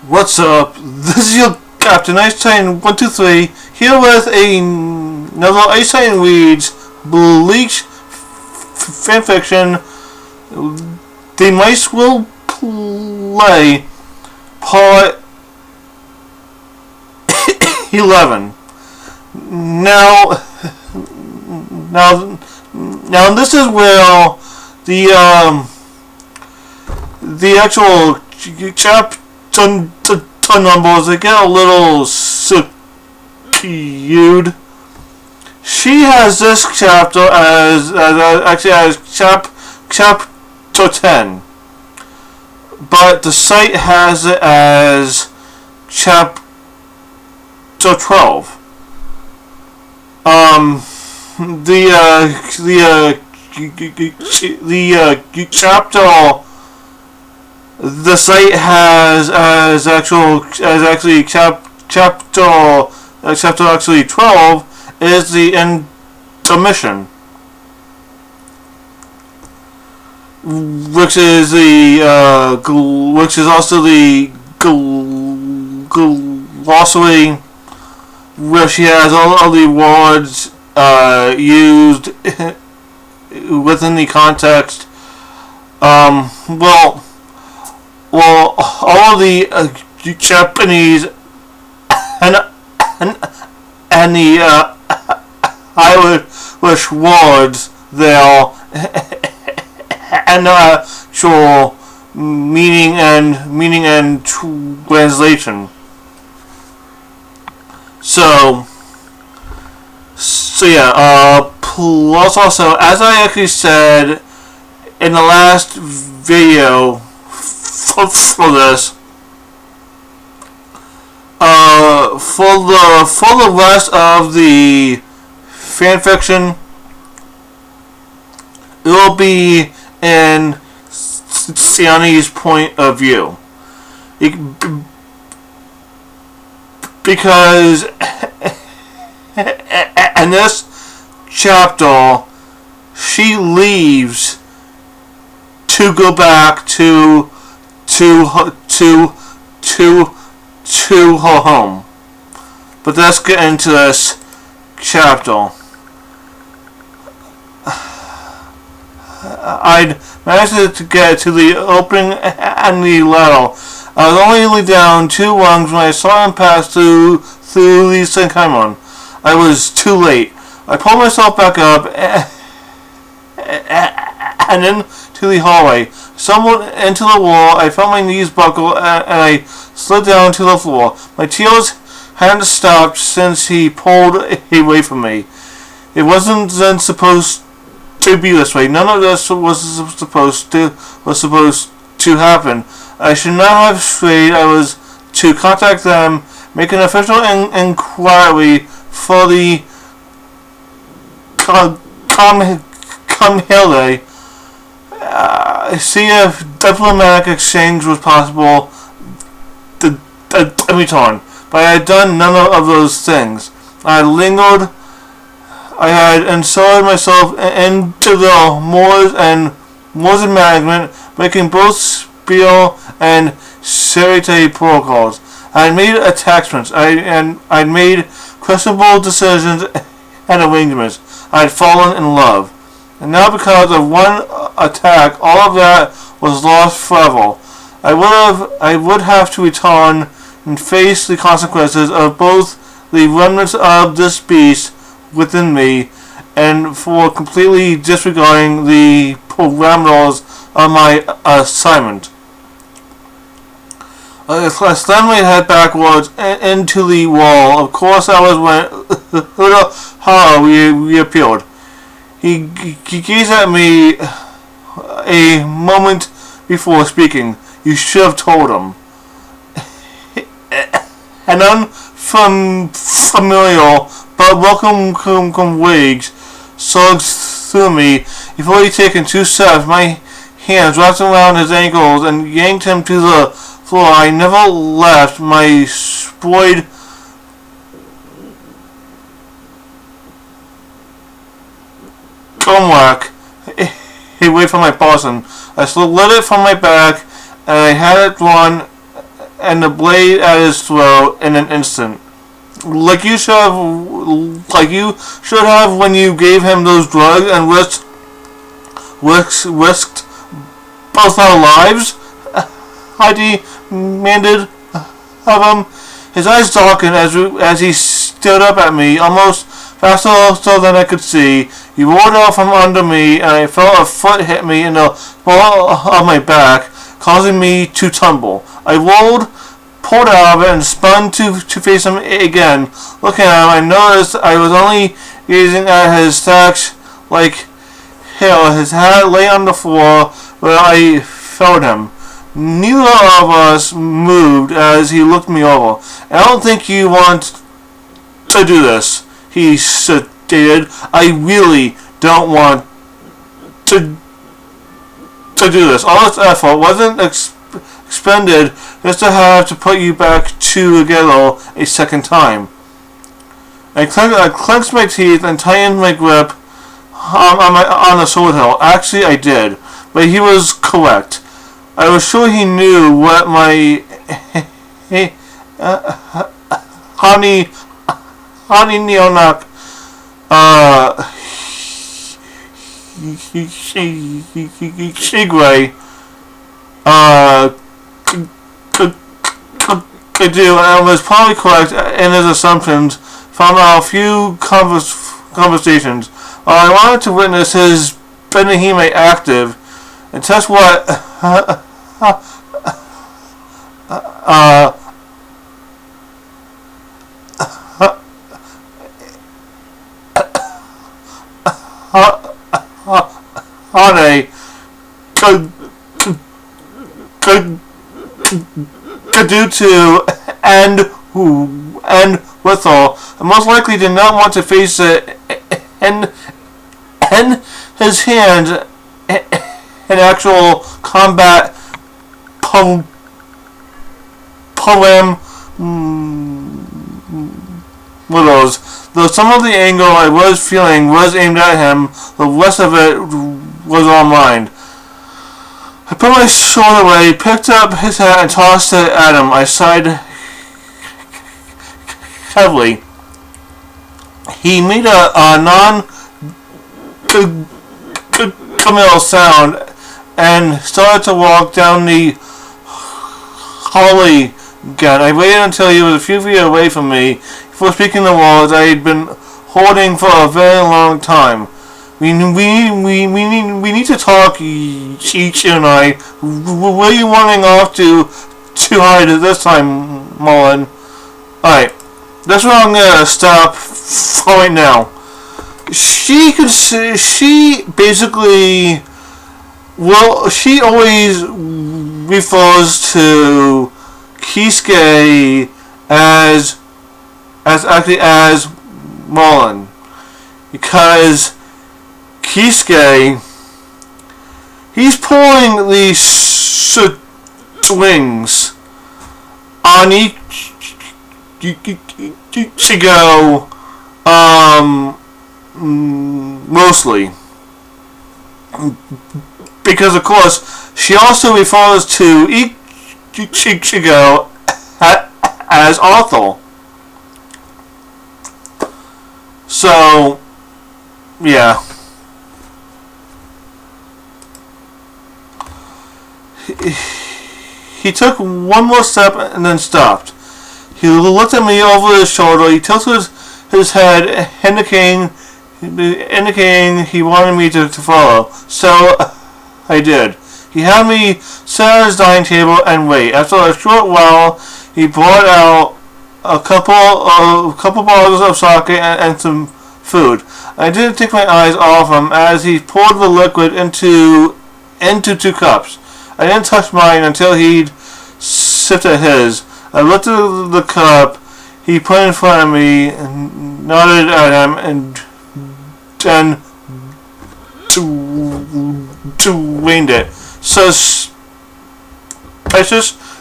What's up? This is your Captain Icetitan 123 here with another Icetitan Reads Bleach fanfiction. The Mice Will Play Part 11. Now, this is where the actual chapter numbers they get a little skewed. She has this chapter as chapter 10, but the site has it as chapter 12. The chapter the site has as actually chapter 12 is the intermission, which is also the glossary, where she has all the words used within the context. Well, all of the Japanese and the Irish words there, and actual meaning and translation. So yeah. Plus, also, as I actually said in the last video for this, for the rest of the fanfiction, it will be in Siani's point of view, because in this chapter she leaves to go back to her home. But let's get into this chapter. I'd managed to get to the opening and the letter. I was only down 2 rungs when I saw him pass through the Senkaimon. I was too late. I pulled myself back up and into the hallway. Stumbled into the wall. I felt my knees buckle and I slid down to the floor. My tears hadn't stopped since he pulled away from me. It wasn't then supposed to be this way. None of this was supposed to happen. I should not have strayed. I was to contact them, make an official inquiry for the Kamhile. See if diplomatic exchange was possible to return. But I had done none of those things. I lingered. I had inserted myself into the Moors and management, making both Spiel and Serite protocols. I had made attachments. I'd made questionable decisions and arrangements. I had fallen in love. And now, because of one attack, all of that was lost forever. I would have to return and face the consequences of both the remnants of this beast within me and for completely disregarding the parameters of my assignment. I slammed my head backwards into the wall. Of course, I was when Hara reappeared. He gazed at me a moment before speaking. You should have told him. An unfamiliar but welcome wage surged through me before he'd taken 2 steps. My hands wrapped around his ankles and yanked him to the floor. I never left my spoiled homework away from my bosom. I slid it from my back, and I had it drawn and the blade at his throat in an instant. Like you should have when you gave him those drugs and risked both our lives, I demanded of him. His eyes darkened as he stood up at me, almost faster so than I could see. He rolled out from under me, and I felt a foot hit me in the ball of my back, causing me to tumble. I rolled, pulled out of it, and spun to face him again. Looking at him, I noticed I was only gazing at his thatch like hair. His hat lay on the floor where I felt him. Neither of us moved as he looked me over. I don't think you want to do this, he stated. I really don't want to do this. All this effort wasn't expended just to have to put you back together a second time. I clenched my teeth and tightened my grip on the sword hilt. Actually, I did, but he was correct. I was sure he knew what my honey neonac Shigray could do, and was probably correct in his assumptions from our few conversations. I wanted to witness his Benihime active and test what Hane could do to end with her. I most likely did not want to face it in his hands in actual combat poem widows. Though some of the anger I was feeling was aimed at him, the rest of it was all mine. I put my sword away, picked up his hat, and tossed it at him. I sighed heavily. He made a non-committal sound and started to walk down the hallway again. I waited until he was a few feet away from me before speaking the words I had been holding for a very long time. We need to talk, Cheech and I. Where are you running off to hide at this time, Mullen? Alright, that's where I'm gonna stop for right now. She basically, well, she always refers to Kisuke as Mullen, because Kisuke, he's pulling these strings on Ichigo, mostly. Because, of course, she also refers to Ichigo as Arthur. So, yeah. He took one more step and then stopped. He looked at me over his shoulder. He tilted his head, indicating he wanted me to follow. So I did. He had me sit at his dining table and wait. After a short while, he brought out a couple bottles of sake and some food. I didn't take my eyes off him as he poured the liquid into 2 cups. I didn't touch mine until he'd sipped at his. I looked at the cup he put in front of me and nodded at him and then drained it. Suspicious,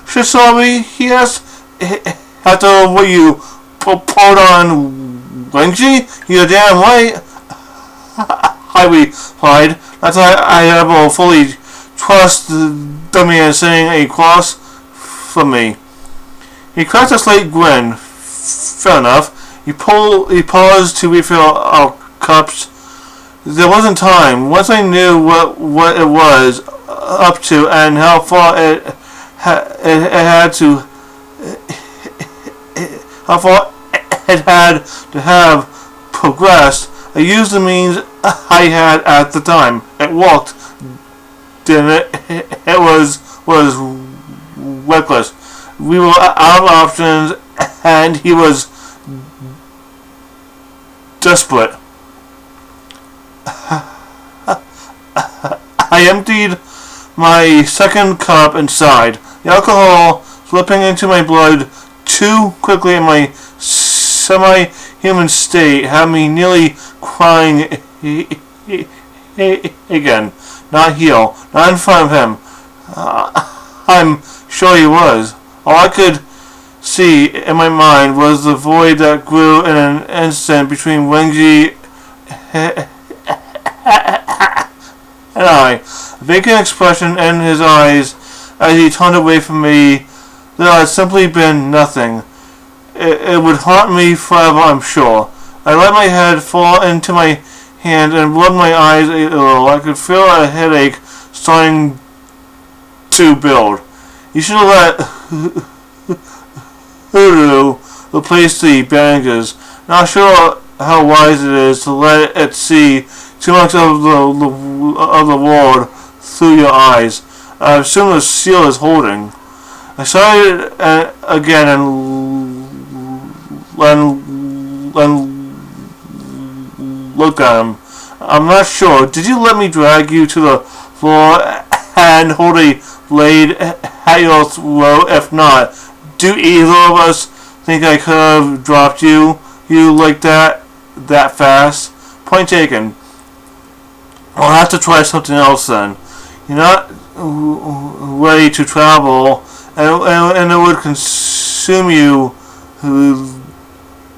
Shisabi, he asked, after what you poured on Renji? You're damn right, I replied. That's why I never fully trust the man sitting across from me. He cracked a slight grin. Fair enough. He paused to refill our cups. There wasn't time. Once I knew what it was up to and how far it had to have progressed, I used the means I had at the time. It worked, didn't it? It was reckless. We were out of options, and he was desperate. I emptied my second cup and sighed. The alcohol slipping into my blood too quickly in my semi-human state had me nearly crying again. Not here, not in front of him. I'm sure he was. All I could see in my mind was the void that grew in an instant between Wenji and I. A vacant expression in his eyes as he turned away from me. There had simply been nothing. It would haunt me forever, I'm sure. I let my head fall into my hand and rubbed my eyes a little. I could feel a headache starting to build. You should have let Hoodoo replace the bandages. Not sure how wise it is to let it see too much of the world through your eyes. I assume the seal is holding. I started again and looked at him. I'm not sure. Did you let me drag you to the floor and hold a blade at your throat? If not, do either of us think I could have dropped you like that fast? Point taken. I'll have to try something else then. You're not ready to travel, and it would consume you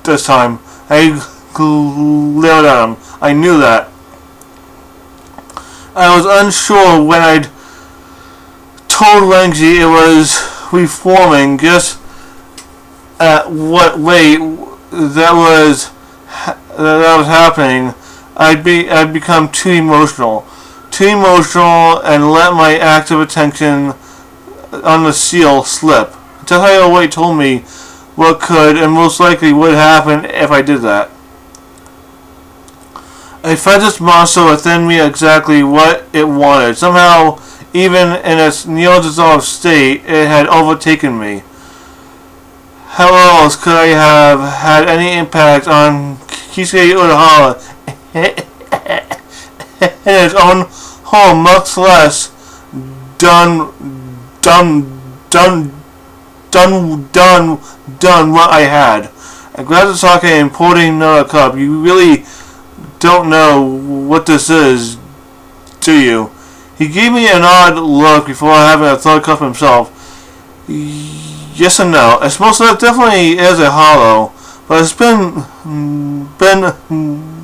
this time. I glared at him. I knew that. I was unsure when I'd told Lenji it was reforming, just at what rate that was happening. I'd become too emotional, and let my active attention on the seal slip. Tahayo White told me what could and most likely would happen if I did that. I fed this monster within me exactly what it wanted. Somehow, even in its near-dissolved state, it had overtaken me. How else could I have had any impact on Kisuke Urahara in its own home, much less done what I had? I grabbed the sake and poured another cup. You really don't know what this is, do you? He gave me an odd look before having a third cup himself. Yes and no. It's most definitely is a hollow, but it's been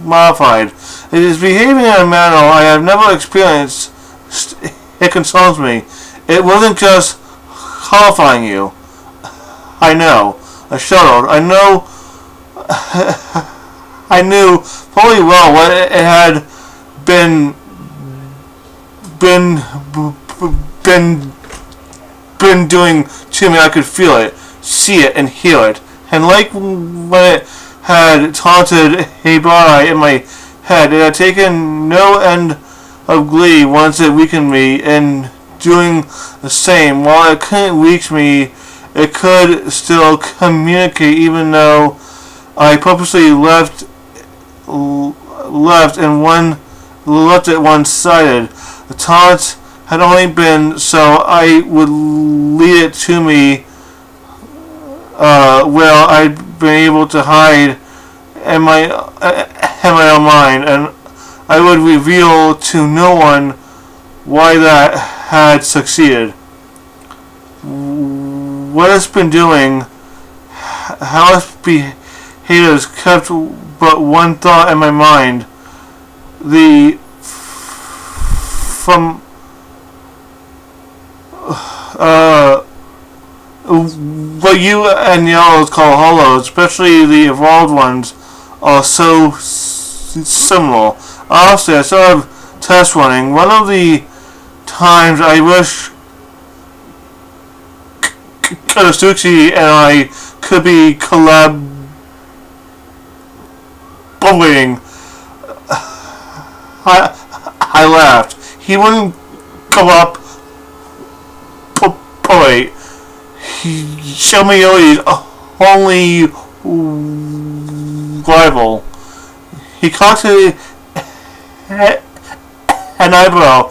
modified. It is behaving in a manner I have never experienced. It concerns me. It wasn't just horrifying you. I know. I shuddered. I knew fully well what it had been doing to me. I could feel it, see it, and hear it. And like when it had taunted Heibai in my head, it had taken no end of glee once it weakened me in doing the same. While it couldn't reach me, it could still communicate, even though I purposely left it one-sided. The taunt had only been so I would lead it to me where I'd been able to hide in my own mind, and I would reveal to no one why that had succeeded. What it's been doing, how its behaviors kept but one thought in my mind. The what you and y'all call hollows, especially the evolved ones, are so similar. Honestly, I still have tests running. One of the times I wish Konosuke and I could be collaborating. I laughed. He wouldn't cooperate. Shomiyori's only rival. He cocked an eyebrow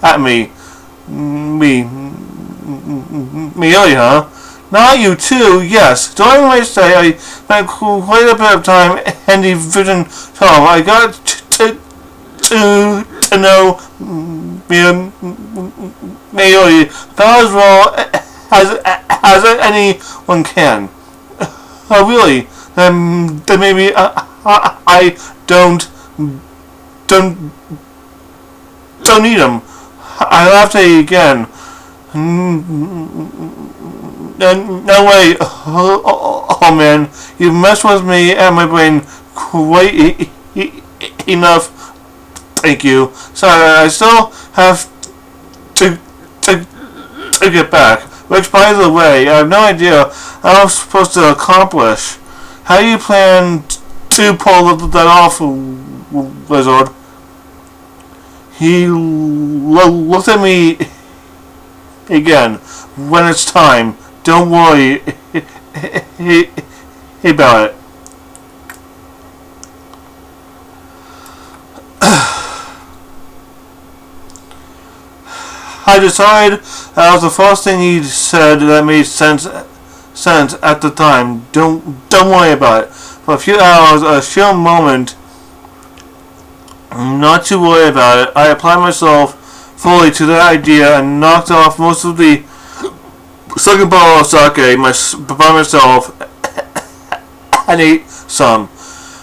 at me. Miyori, huh? Not you too, yes. During my stay, I spent quite a bit of time in the Vision Tunnel. I got to know Miyori about as well as anyone can. Oh, really? Then maybe I don't need him. I laughed again. No way. Oh man, you messed with me and my brain quite enough. Thank you. Sorry, I still have to get back. Which, by the way, I have no idea how I'm supposed to accomplish. How do you plan to pull that off, Wizard? He looked at me again. When it's time, don't worry about it. I decided that was the first thing he said that made sense at the time. Don't worry about it. For a few hours, a sheer moment, not to worry about it, I applied myself fully to that idea and knocked off most of the second bottle of sake by myself and ate some.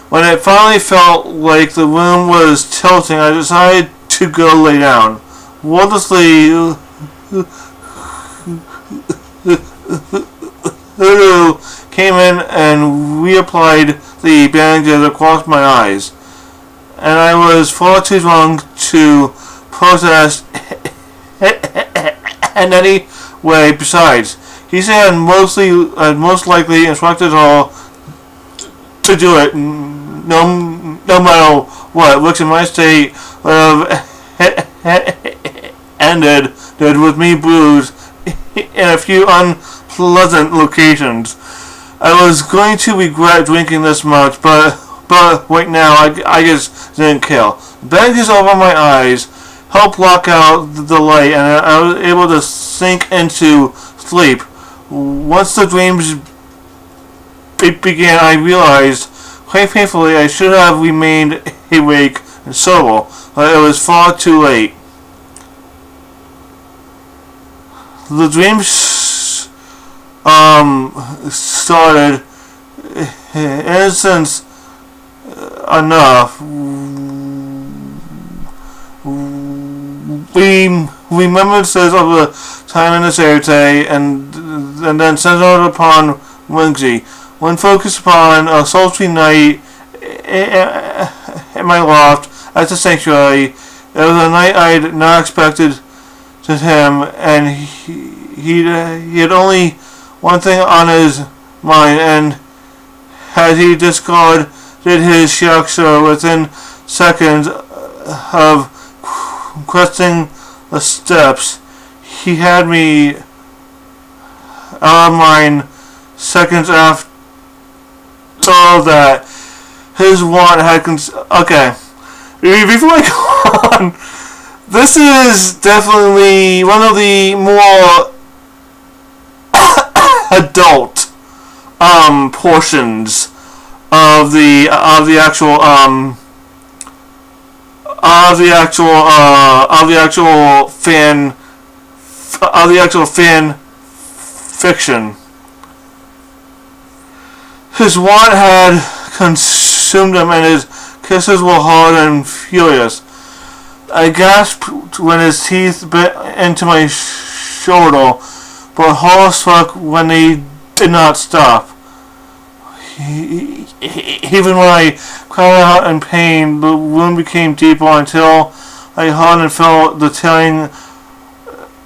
When it finally felt like the room was tilting, I decided to go lay down. Wordlessly, Hulu came in and reapplied the bandages across my eyes, and I was far too drunk to protest in any way. Besides, he said I'd most likely instructed her to do it, no matter what, which in my state would have ended with me bruised in a few unpleasant locations. I was going to regret drinking this much, but right now I just didn't care. Bandages over my eyes helped block out the light, and I was able to sink into sleep. Once the dreams began, I realized quite painfully I should have remained awake and sober, but it was far too late. The dreams started innocent enough. We reminiscences of the time in the Icetitan and then centered upon Wingsy. When focused upon a sultry night in my loft at the sanctuary, it was a night I'd not expected to him, and he had only one thing on his mind, and had he discarded his shaksha within seconds of cresting the steps, he had me out of mind seconds after that. His want had okay. Before I go on, this is definitely one of the more adult portions of the actual fan fiction. His want had consumed him, and his kisses were hard and furious. I gasped when his teeth bit into my shoulder, but Hall struck when they did not stop. Even when I cried out in pain, the wound became deeper until I hung and felt the tearing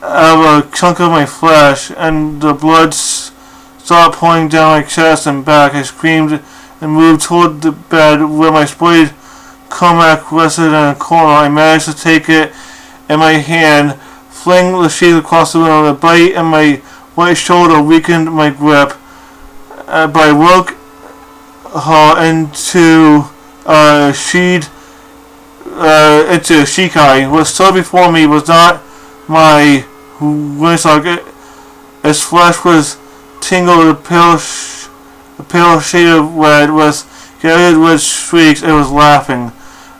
out of a chunk of my flesh, and the blood started pouring down my chest and back. I screamed and moved toward the bed where my splayed Cormac rested in a corner. I managed to take it in my hand, fling the sheet across the room. A bite in my right shoulder weakened my grip, but I woke her into Shikai. What stood before me was not my windsock. Its flesh was tingled a pale shade of red with gathered red streaks. It was laughing.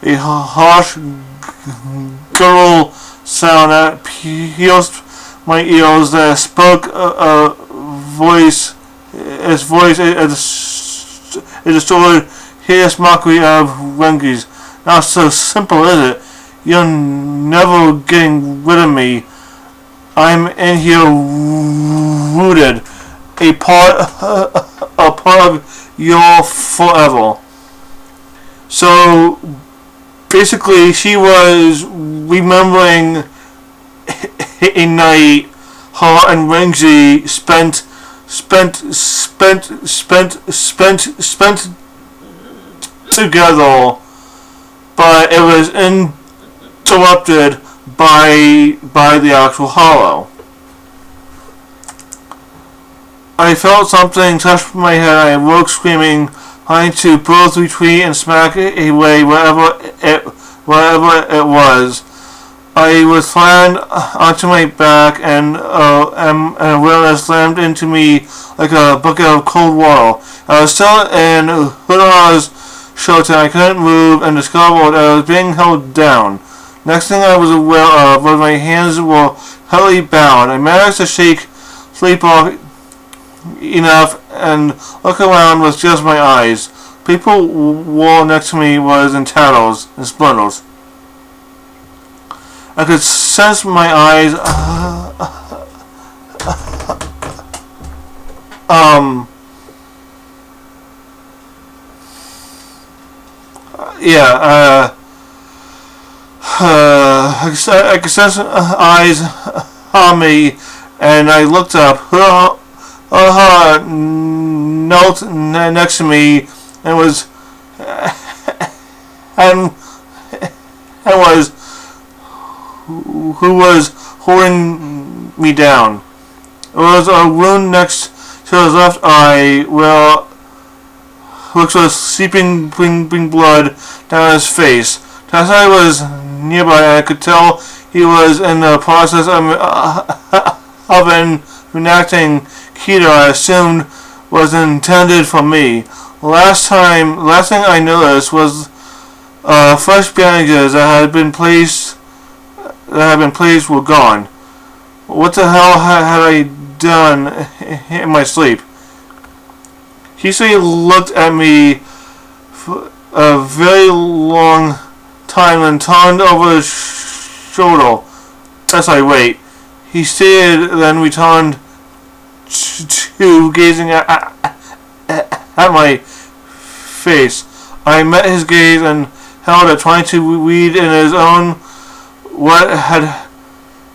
A harsh guttural sound that pierced my ears, that spoke a voice. Its voice, a distorted, hideous mockery of Rengi's. Not so simple, is it? You're never getting rid of me. I'm in here rooted, a part of your forever. So basically, she was remembering a night her and Rengi spent together, but it was interrupted by the actual hollow. I felt something touch my head. I awoke screaming, trying to both retreat and smack away wherever it was. I was flattened onto my back, and awareness slammed into me like a bucket of cold water. I was still in Hura's shelter. I couldn't move and discovered I was being held down. Next thing I was aware of was my hands were heavily bound. I managed to sleep off enough and look around with just my eyes. People wall next to me was in tatters and splinters. I could sense my eyes I could sense eyes on me, and I looked up. Her knelt next to me and was who was holding me down. There was a wound next to his left eye which was seeping blood down his face. As I was nearby, I could tell he was in the process of enacting Keto I assumed was intended for me. Last thing I noticed was fresh bandages that had been placed were gone. What the hell had I done in my sleep? Hisui looked at me for a very long time and turned over his shoulder. As I wait, he stared, then returned to gazing at my face. I met his gaze and held it, trying to read in his own what had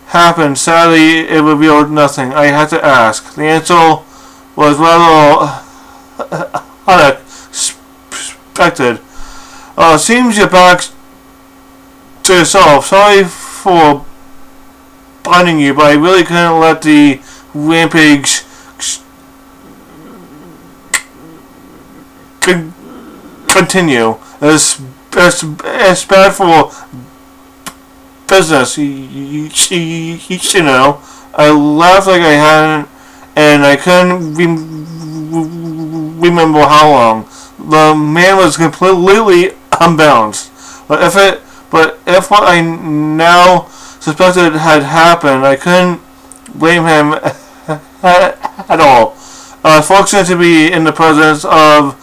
happened. Sadly, it revealed nothing. I had to ask. The answer was rather unexpected. Seems you're back to yourself. Sorry for binding you, but I really couldn't let the rampage continue. It's bad for business, you know. I laughed like I hadn't, and I couldn't remember how long. The man was completely unbalanced. But if what I now suspected had happened, I couldn't blame him at all. Fortunate to be in the presence of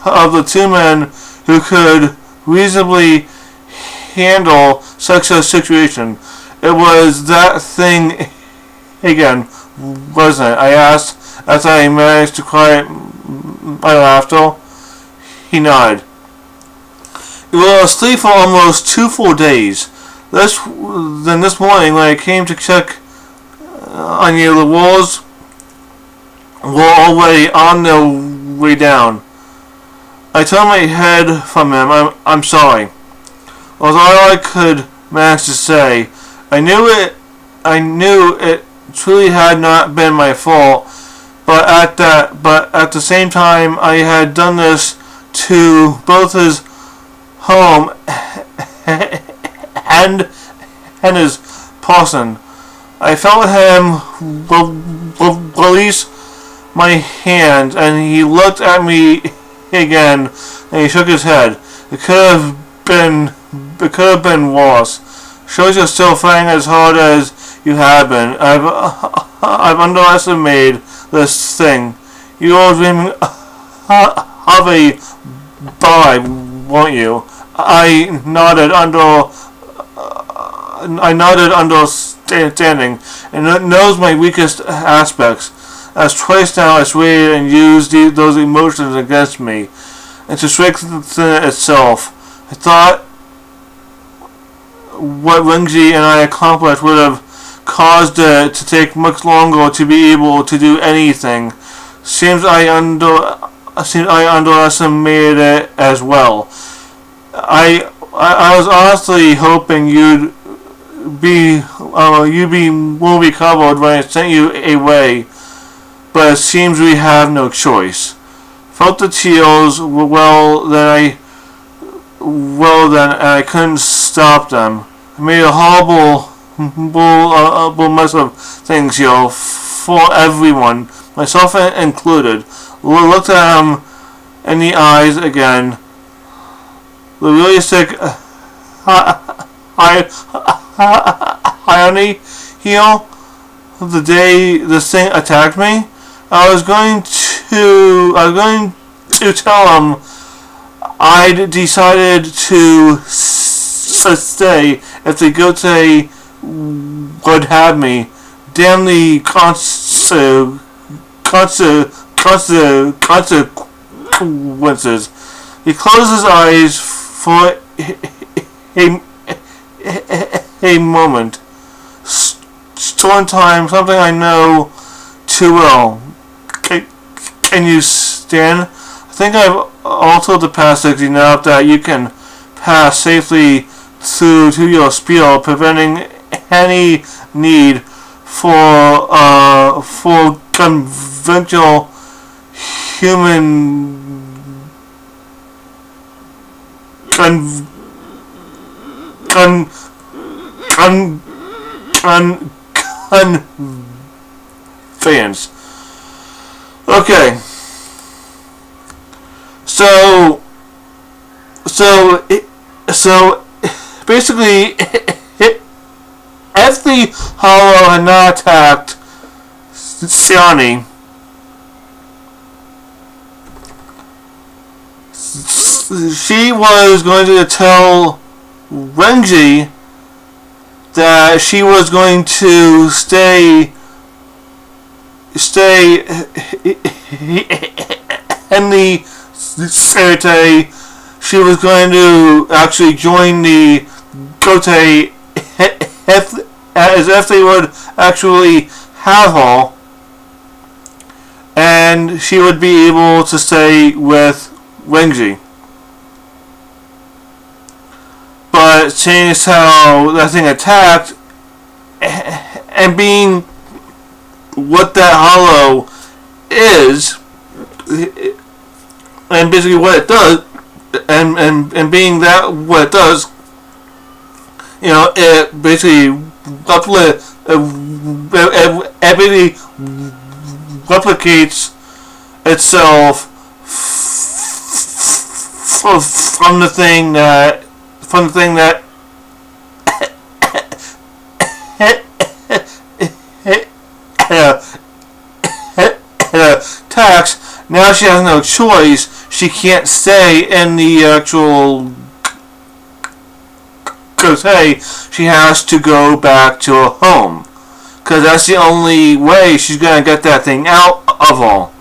the two men who could reasonably handle such a situation. It was that thing again. wasn't it? I asked as I managed to quiet my laughter. He nodded. You were asleep for almost 2 full days. Then this morning, when I came to check on you, the wolves were already on their way down. I turned my head from him. I'm sorry, was all I could manage to say. I knew it truly had not been my fault, but at the same time, I had done this to both his home and his person. I felt him release my hand, and he looked at me again, and he shook his head. It could have been worse. Shows you're still fighting as hard as you have been. I've underestimated this thing. You were dreaming of a bribe, weren't you? I nodded understanding, and it knows my weakest aspects. As twice now I swayed and used those emotions against me, and to strengthen itself. I thought what Renji and I accomplished would have caused it to take much longer to be able to do anything. Seems I underestimated it as well. I was honestly hoping you'd be more recovered when I sent you away, but it seems we have no choice. Felt the chills then I couldn't stop them. I made a horrible mess of things here for everyone, myself included. Looked at him in the eyes again. The really sick irony here the day this thing attacked me. I was going to tell him I'd decided to stay if the Gote would have me. Damn the consequences. He closed his eyes for a moment. Stolen time, something I know too well. Can you stand? I think I've altered the passage enough that you can pass safely through to your spiel, preventing any need for conventional human conveyance. Okay. So basically, if the Hollow had not attacked Siani, she was going to tell Renji that she was going to stay in the Icetitan. She was going to actually join the Gote as if they would actually have her, and she would be able to stay with Renji. But seeing as how that thing attacked, and being what that Hollow is, and basically what it does, and being that what it does, you know, it basically replicates itself from the thing that attacks. Now she has no choice. She can't stay in the actual Gote. She has to go back to her home. because that's the only way she's gonna get that thing out of her.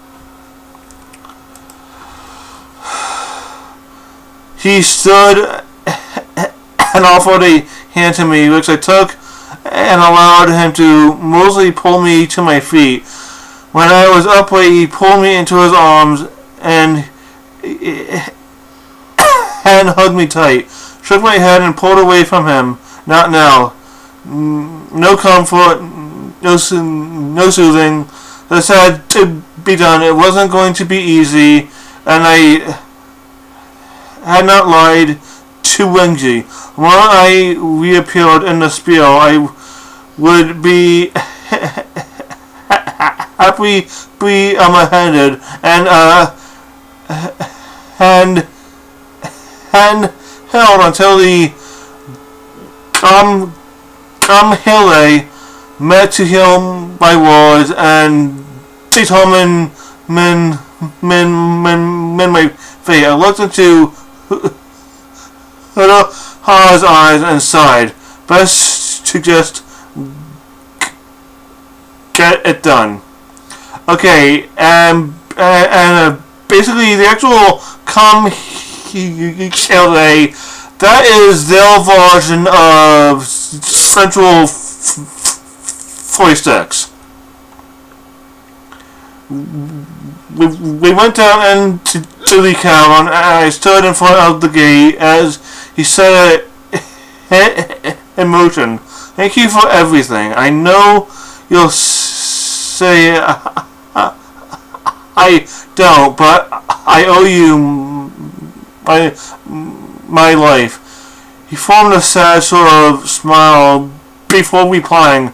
He stood and offered a hand to me, which I took and allowed him to mostly pull me to my feet. When I was upright, he pulled me into his arms and hugged me tight, shook my head and pulled away from him. Not now. No comfort, no soothing. This had to be done. It wasn't going to be easy, and I had not lied to Wenji. When I reappeared in the spiel, I would be happy handed and held until the Hele met to hear my words and determine my fate. I looked into Ha's eyes and sighed. Best to just get it done. Okay, and basically the actual Hele, that is their version of Central 46. We went down into the cavern, and I stood in front of the gate as he set it in motion. Thank you for everything. I know you'll say I don't, but I owe you my life. He formed a sad sort of smile before replying.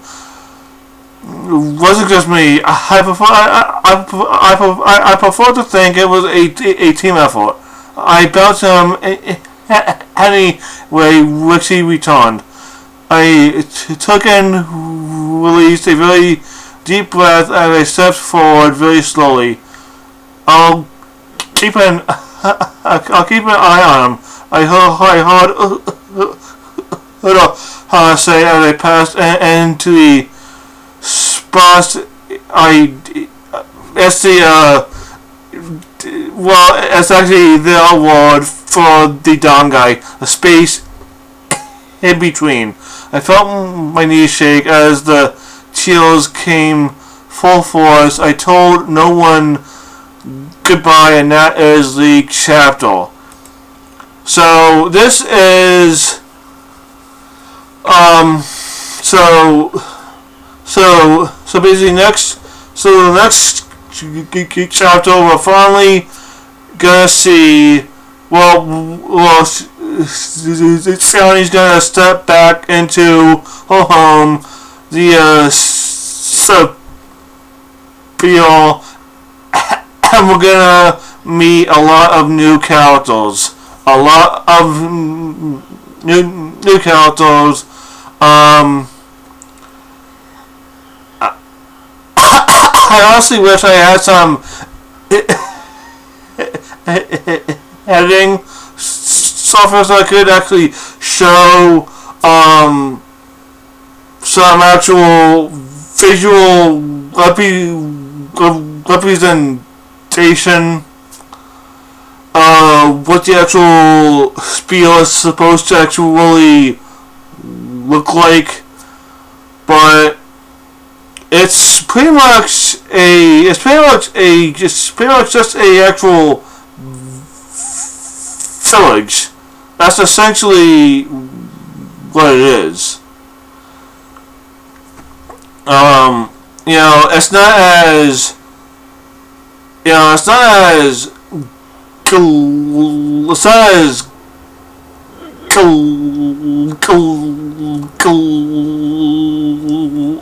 Wasn't just me. I prefer to think it was a team effort. I bounced him anyway, which he returned. I took and released a very deep breath as I stepped forward very slowly. I'll keep an eye on him. I heard her say as I passed into the spots. It's actually their word for the down guy, a space in between. I felt my knees shake as the chills came full force. I told no one goodbye, and that is the chapter. So this is so basically the next chapter we're finally gonna see Sonny's gonna step back into her home, the Sabio, and we're gonna meet a lot of new characters. New characters. I honestly wish I had some editing software so I could actually show some actual visual representation what the actual spiel is supposed to actually look like, but it's pretty much just a actual village. That's essentially what it is. It's not as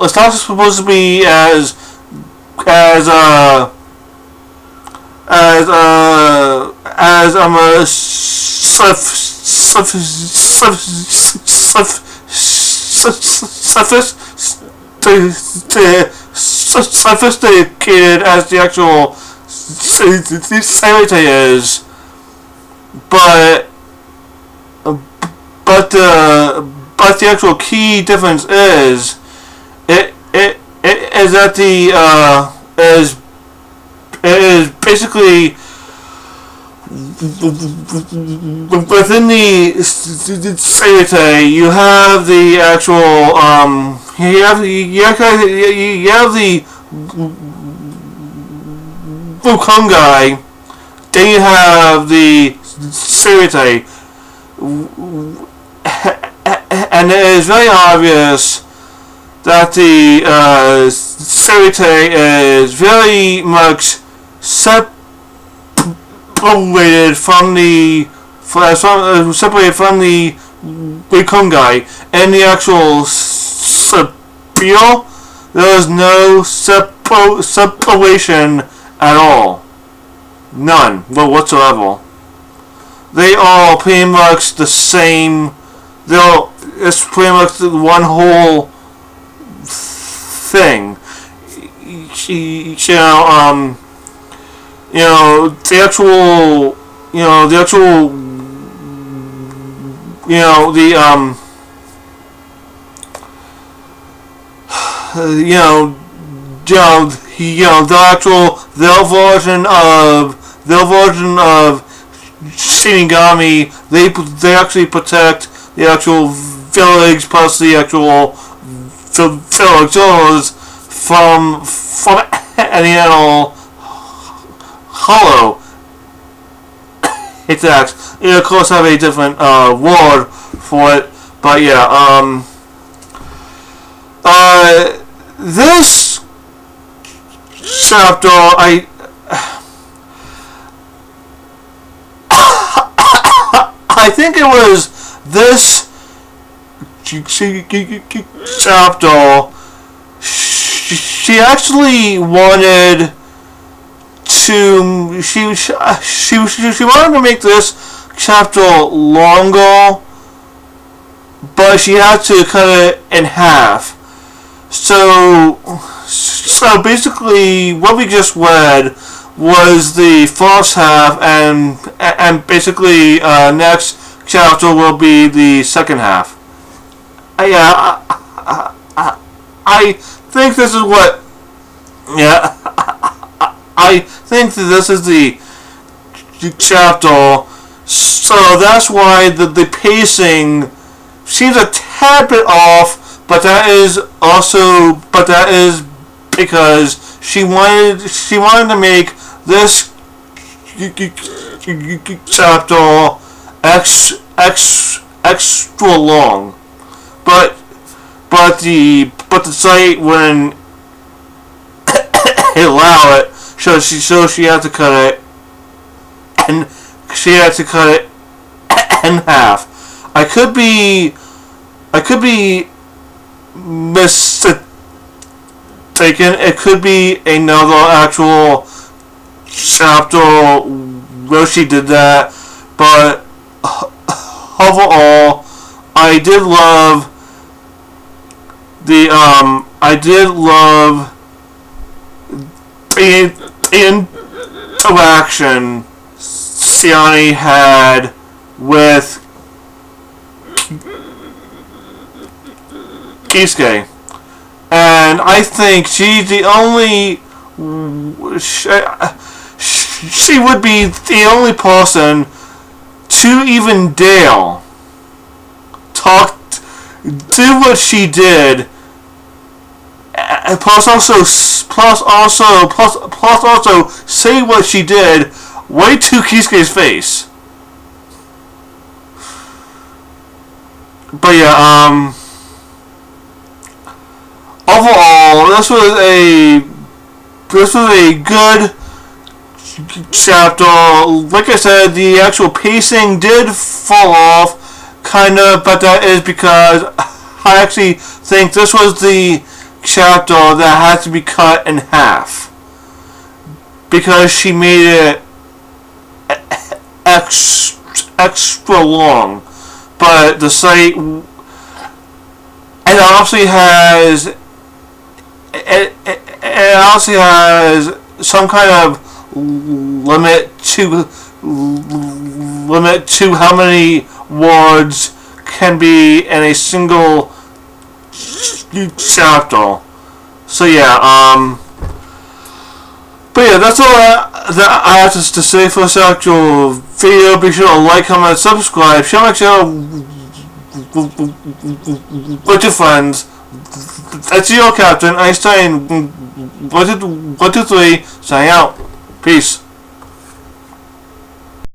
it's not supposed to be as I'm a sophisticated as the actual cemetery is, but the actual key difference is it it is that the is basically within the Icetitan, you have the actual you have the Wukongai, then you have the Icetitan, and it is very obvious that the Icetitan is very much separated from the Wukongai. In the actual Spiel, there is no separation at all. None whatsoever. They are pretty much the same. It's pretty much one whole thing. The actual their version of Shinigami. They actually protect the actual village plus the actual villagers from any and all hollow attacks. You of course have a different word for it, but yeah, this chapter I think it was this chapter. She actually wanted to. She wanted to make this chapter longer, but she had to cut it in half. So basically, what we just read was the first half, and basically next chapter will be the second half. I think this is what. Yeah, I think that this is the chapter, so that's why the pacing seems a tad bit off. But that is because she wanted to make this chapter extra long, but the site wouldn't allow it, so she had to cut it, and she had to cut it in half. I could be mistaken. It could be another actual chapter where she did that, but overall, I did love the interaction Siani had with Kisuke, and I think she's the only. She would be the only person to even dare do what she did, plus also say what she did right to Kisuke's face. But yeah, overall, this was a good chapter. Like I said, the actual pacing did fall off, kind of, but that is because I actually think this was the chapter that had to be cut in half, because she made it extra long. But the site, it obviously has some kind of limit to how many words can be in a single chapter. So yeah, but yeah, that's all that I have to say for this actual video. Be sure to like, comment, subscribe, share my channel with your friends. That's your captain, Icetitan 123, signing out. Peace.